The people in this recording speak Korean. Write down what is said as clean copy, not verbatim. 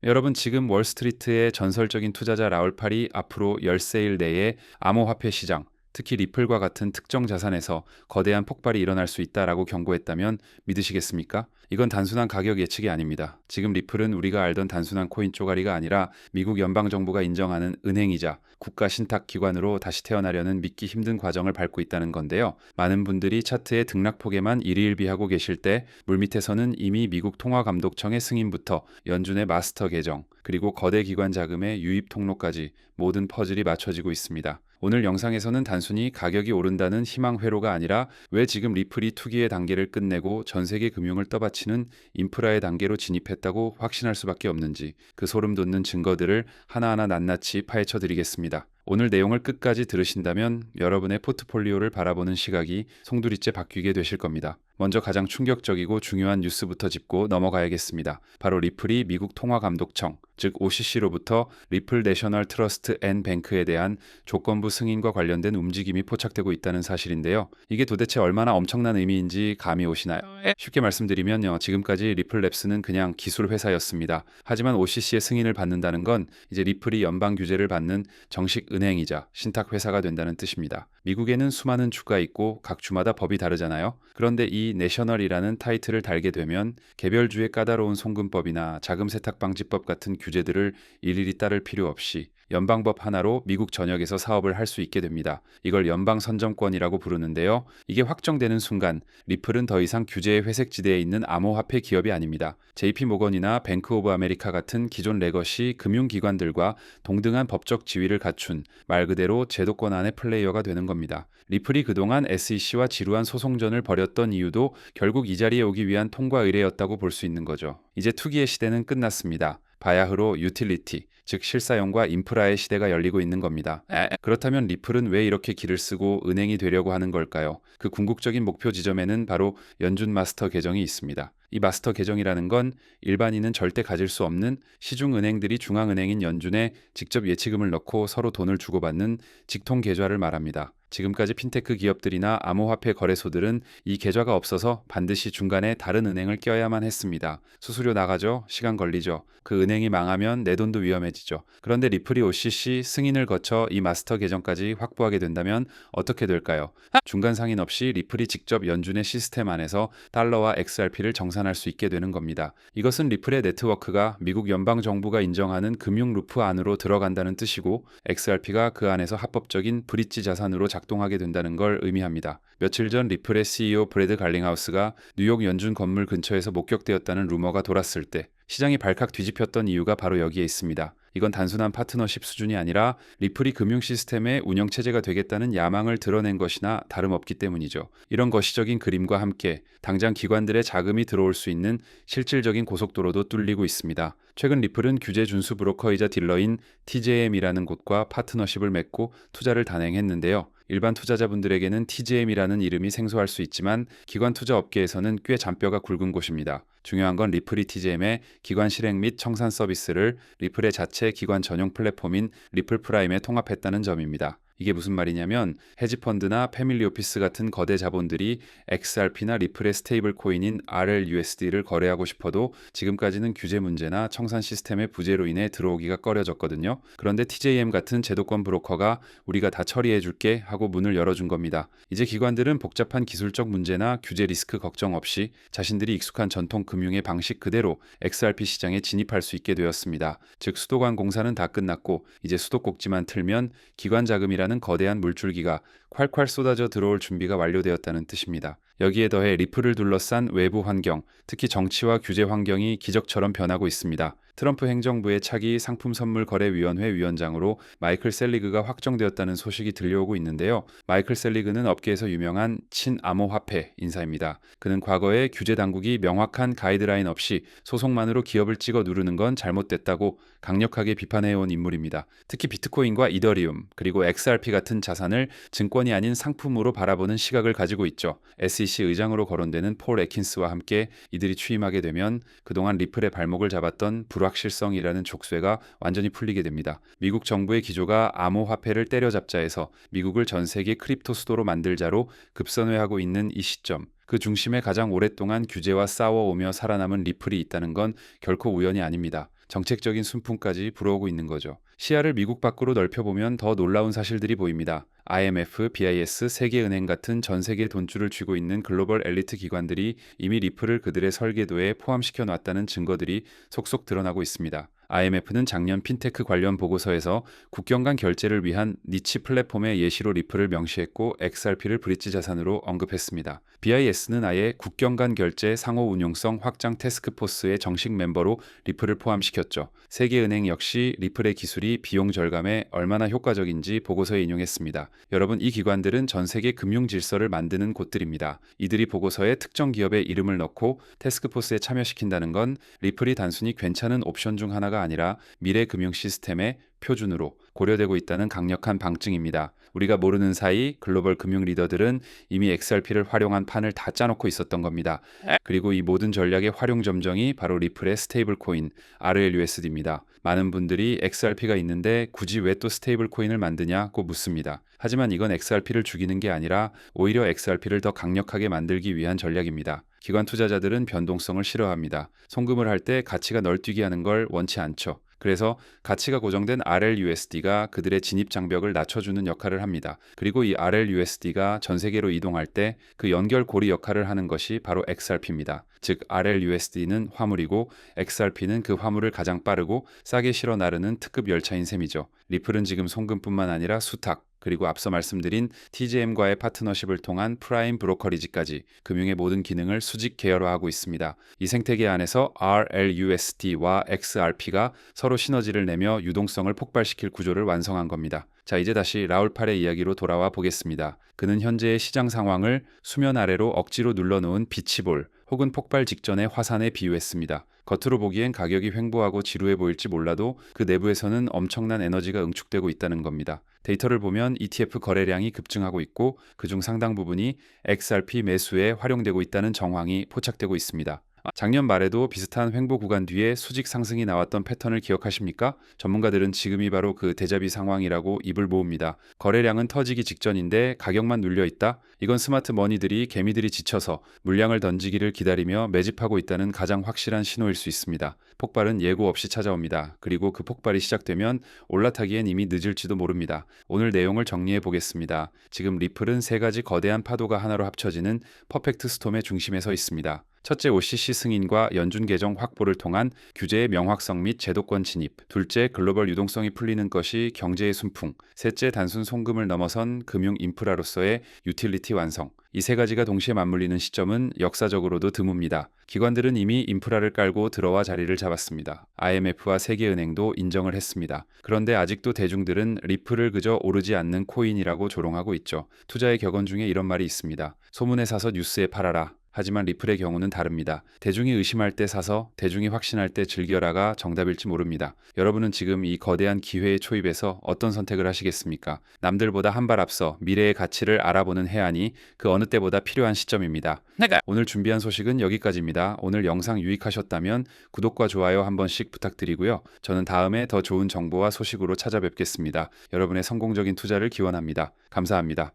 여러분, 지금 월스트리트의 전설적인 투자자 라울 팔이 앞으로 열세일 내에 암호화폐 시장, 특히 리플과 같은 특정 자산에서 거대한 폭발이 일어날 수 있다라고 경고했다면 믿으시겠습니까? 이건 단순한 가격 예측이 아닙니다. 지금 리플은 우리가 알던 단순한 코인 쪼가리가 아니라 미국 연방정부가 인정하는 은행이자 국가 신탁 기관으로 다시 태어나려는 믿기 힘든 과정을 밟고 있다는 건데요. 많은 분들이 차트의 등락폭에만 일희일비하고 계실 때 물밑에서는 이미 미국 통화감독청의 승인부터 연준의 마스터 계정, 그리고 거대 기관 자금의 유입 통로까지 모든 퍼즐이 맞춰지고 있습니다. 오늘 영상에서는 단순히 가격이 오른다는 희망 회로가 아니라 왜 지금 리플이 투기의 단계를 끝내고 전 세계 금융을 떠받치는 인프라의 단계로 진입했다고 확신할 수밖에 없는지, 그 소름 돋는 증거들을 하나하나 낱낱이 파헤쳐 드리겠습니다. 오늘 내용을 끝까지 들으신다면 여러분의 포트폴리오를 바라보는 시각이 송두리째 바뀌게 되실 겁니다. 먼저 가장 충격적이고 중요한 뉴스부터 짚고 넘어가야겠습니다. 바로 리플이 미국 통화감독청, 즉 OCC로부터 리플 내셔널 트러스트 앤 뱅크에 대한 조건부 승인과 관련된 움직임이 포착되고 있다는 사실인데요. 이게 도대체 얼마나 엄청난 의미인지 감이 오시나요? 쉽게 말씀드리면요, 지금까지 리플랩스는 그냥 기술 회사였습니다. 하지만 OCC의 승인을 받는다는 건 이제 리플이 연방 규제를 받는 정식 은행이자 신탁 회사가 된다는 뜻입니다. 미국에는 수많은 주가 있고 각 주마다 법이 다르잖아요. 그런데 이 내셔널이라는 타이틀을 달게 되면 개별 주의 까다로운 송금법이나 자금 세탁 방지법 같은 규제들을 일일이 따를 필요 없이 연방법 하나로 미국 전역에서 사업을 할 수 있게 됩니다. 이걸 연방 선점권이라고 부르는데요. 이게 확정되는 순간 리플은 더 이상 규제의 회색 지대에 있는 암호화폐 기업이 아닙니다. JP모건이나 뱅크 오브 아메리카 같은 기존 레거시 금융기관들과 동등한 법적 지위를 갖춘 말 그대로 제도권 안의 플레이어가 되는 겁니다. 리플이 그동안 SEC와 지루한 소송전을 벌였던 이유도 결국 이 자리에 오기 위한 통과 의례였다고 볼 수 있는 거죠. 이제 투기의 시대는 끝났습니다. 바야흐로 유틸리티, 즉 실사용과 인프라의 시대가 열리고 있는 겁니다. 그렇다면 리플은 왜 이렇게 길을 쓰고 은행이 되려고 하는 걸까요? 그 궁극적인 목표 지점에는 바로 연준 마스터 계정이 있습니다. 이 마스터 계정이라는 건 일반인은 절대 가질 수 없는 시중 은행들이 중앙은행인 연준에 직접 예치금을 넣고 서로 돈을 주고받는 직통 계좌를 말합니다. 지금까지 핀테크 기업들이나 암호화폐 거래소들은 이 계좌가 없어서 반드시 중간에 다른 은행을 껴야만 했습니다. 수수료 나가죠? 시간 걸리죠? 그 은행이 망하면 내 돈도 위험해지죠. 그런데 리플이 OCC 승인을 거쳐 이 마스터 계정까지 확보하게 된다면 어떻게 될까요? 중간 상인 없이 리플이 직접 연준의 시스템 안에서 달러와 XRP를 정산할 수 있게 되는 겁니다. 이것은 리플의 네트워크가 미국 연방정부가 인정하는 금융 루프 안으로 들어간다는 뜻이고, XRP가 그 안에서 합법적인 브릿지 자산으로 작동하게 된다는 걸 의미합니다. 며칠 전 리플의 CEO 브래드 갈링하우스가 뉴욕 연준 건물 근처에서 목격되었다는 루머가 돌았을 때 시장이 발칵 뒤집혔던 이유가 바로 여기에 있습니다. 이건 단순한 파트너십 수준이 아니라 리플이 금융 시스템의 운영체제가 되겠다는 야망을 드러낸 것이나 다름없기 때문이죠. 이런 거시적인 그림과 함께 당장 기관들의 자금이 들어올 수 있는 실질적인 고속도로도 뚫리고 있습니다. 최근 리플은 규제 준수 브로커이자 딜러인 TJM이라는 곳과 파트너십을 맺고 투자를 단행했는데요. 일반 투자자분들에게는 TGM이라는 이름이 생소할 수 있지만 기관 투자 업계에서는 꽤 잔뼈가 굵은 곳입니다. 중요한 건 리플이 TGM의 기관 실행 및 청산 서비스를 리플의 자체 기관 전용 플랫폼인 리플 프라임에 통합했다는 점입니다. 이게 무슨 말이냐면 헤지펀드나 패밀리 오피스 같은 거대 자본들이 XRP나 리플의 스테이블 코인인 RLUSD를 거래하고 싶어도 지금까지는 규제 문제나 청산 시스템의 부재로 인해 들어오기가 꺼려졌거든요. 그런데 TJM 같은 제도권 브로커가 우리가 다 처리해줄게 하고 문을 열어준 겁니다. 이제 기관들은 복잡한 기술적 문제나 규제 리스크 걱정 없이 자신들이 익숙한 전통 금융의 방식 그대로 XRP 시장에 진입할 수 있게 되었습니다. 즉 수도관 공사는 다 끝났고 이제 수도꼭지만 틀면 기관 자금이라는 거대한 물줄기가 콸콸 쏟아져 들어올 준비가 완료되었다는 뜻입니다. 여기에 더해 리플을 둘러싼 외부 환경, 특히 정치와 규제 환경이 기적처럼 변하고 있습니다. 트럼프 행정부의 차기 상품선물거래위원회 위원장으로 마이클 셀리그가 확정되었다는 소식이 들려오고 있는데요. 마이클 셀리그는 업계에서 유명한 친암호화폐 인사입니다. 그는 과거에 규제 당국이 명확한 가이드라인 없이 소송만으로 기업을 찍어 누르는 건 잘못됐다고 강력하게 비판해온 인물입니다. 특히 비트코인과 이더리움, 그리고 XRP 같은 자산을 증권이 아닌 상품으로 바라보는 시각을 가지고 있죠. SEC 의장으로 거론되는 폴 애킨스와 함께 이들이 취임하게 되면 그동안 리플의 발목을 잡았던 불확실성이라는 족쇄가 완전히 풀리게 됩니다. 미국 정부의 기조가 암호화폐를 때려잡자에서 미국을 전 세계 크립토 수도로 만들자로 급선회하고 있는 이 시점, 그 중심에 가장 오랫동안 규제와 싸워오며 살아남은 리플이 있다는 건 결코 우연이 아닙니다. 정책적인 순풍까지 불어오고 있는 거죠. 시야를 미국 밖으로 넓혀보면 더 놀라운 사실들이 보입니다. IMF, BIS, 세계은행 같은 전 세계 돈줄을 쥐고 있는 글로벌 엘리트 기관들이 이미 리플을 그들의 설계도에 포함시켜 놨다는 증거들이 속속 드러나고 있습니다. IMF는 작년 핀테크 관련 보고서에서 국경 간 결제를 위한 니치 플랫폼의 예시로 리플을 명시했고 XRP를 브릿지 자산으로 언급했습니다. BIS는 아예 국경 간 결제 상호 운용성 확장 태스크포스의 정식 멤버로 리플을 포함시켰죠. 세계은행 역시 리플의 기술이 비용 절감에 얼마나 효과적인지 보고서에 인용했습니다. 여러분, 이 기관들은 전 세계 금융 질서를 만드는 곳들입니다. 이들이 보고서에 특정 기업의 이름을 넣고 태스크포스에 참여시킨다는 건 리플이 단순히 괜찮은 옵션 중 하나가 아니라 미래 금융 시스템의 표준으로 고려되고 있다는 강력한 방증입니다. 우리가 모르는 사이 글로벌 금융 리더들은 이미 XRP를 활용한 판을 다 짜놓고 있었던 겁니다. 그리고 이 모든 전략의 활용 점정이 바로 리플의 스테이블 코인 RLUSD입니다. 많은 분들이 XRP가 있는데 굳이 왜 또 스테이블 코인을 만드냐고 묻습니다. 하지만 이건 XRP를 죽이는 게 아니라 오히려 XRP를 더 강력하게 만들기 위한 전략입니다. 기관 투자자들은 변동성을 싫어합니다. 송금을 할 때 가치가 널뛰게 하는 걸 원치 않죠. 그래서 가치가 고정된 RLUSD가 그들의 진입 장벽을 낮춰주는 역할을 합니다. 그리고 이 RLUSD가 전 세계로 이동할 때 그 연결고리 역할을 하는 것이 바로 XRP입니다. 즉 RLUSD는 화물이고 XRP는 그 화물을 가장 빠르고 싸게 실어 나르는 특급 열차인 셈이죠. 리플은 지금 송금뿐만 아니라 수탁, 그리고 앞서 말씀드린 TGM과의 파트너십을 통한 프라임 브로커리지까지 금융의 모든 기능을 수직 계열화하고 있습니다. 이 생태계 안에서 RLUSD와 XRP가 서로 시너지를 내며 유동성을 폭발시킬 구조를 완성한 겁니다. 자, 이제 다시 라울팔의 이야기로 돌아와 보겠습니다. 그는 현재의 시장 상황을 수면 아래로 억지로 눌러놓은 비치볼 혹은 폭발 직전의 화산에 비유했습니다. 겉으로 보기엔 가격이 횡보하고 지루해 보일지 몰라도 그 내부에서는 엄청난 에너지가 응축되고 있다는 겁니다. 데이터를 보면 ETF 거래량이 급증하고 있고 그중 상당 부분이 XRP 매수에 활용되고 있다는 정황이 포착되고 있습니다. 작년 말에도 비슷한 횡보 구간 뒤에 수직 상승이 나왔던 패턴을 기억하십니까? 전문가들은 지금이 바로 그 데자비 상황이라고 입을 모읍니다. 거래량은 터지기 직전인데 가격만 눌려 있다? 이건 스마트 머니들이 개미들이 지쳐서 물량을 던지기를 기다리며 매집하고 있다는 가장 확실한 신호일 수 있습니다. 폭발은 예고 없이 찾아옵니다. 그리고 그 폭발이 시작되면 올라타기엔 이미 늦을지도 모릅니다. 오늘 내용을 정리해 보겠습니다. 지금 리플은 세 가지 거대한 파도가 하나로 합쳐지는 퍼펙트 스톰의 중심에 서 있습니다. 첫째, OCC 승인과 연준 개정 확보를 통한 규제의 명확성 및 제도권 진입. 둘째, 글로벌 유동성이 풀리는 것이 경제의 순풍. 셋째, 단순 송금을 넘어선 금융 인프라로서의 유틸리티 완성. 이 세 가지가 동시에 맞물리는 시점은 역사적으로도 드뭅니다. 기관들은 이미 인프라를 깔고 들어와 자리를 잡았습니다. IMF와 세계은행도 인정을 했습니다. 그런데 아직도 대중들은 리플을 그저 오르지 않는 코인이라고 조롱하고 있죠. 투자의 격언 중에 이런 말이 있습니다. 소문에 사서 뉴스에 팔아라. 하지만 리플의 경우는 다릅니다. 대중이 의심할 때 사서 대중이 확신할 때 즐겨라가 정답일지 모릅니다. 여러분은 지금 이 거대한 기회의 초입에서 어떤 선택을 하시겠습니까? 남들보다 한 발 앞서 미래의 가치를 알아보는 해안이 그 어느 때보다 필요한 시점입니다. 오늘 준비한 소식은 여기까지입니다. 오늘 영상 유익하셨다면 구독과 좋아요 한 번씩 부탁드리고요. 저는 다음에 더 좋은 정보와 소식으로 찾아뵙겠습니다. 여러분의 성공적인 투자를 기원합니다. 감사합니다.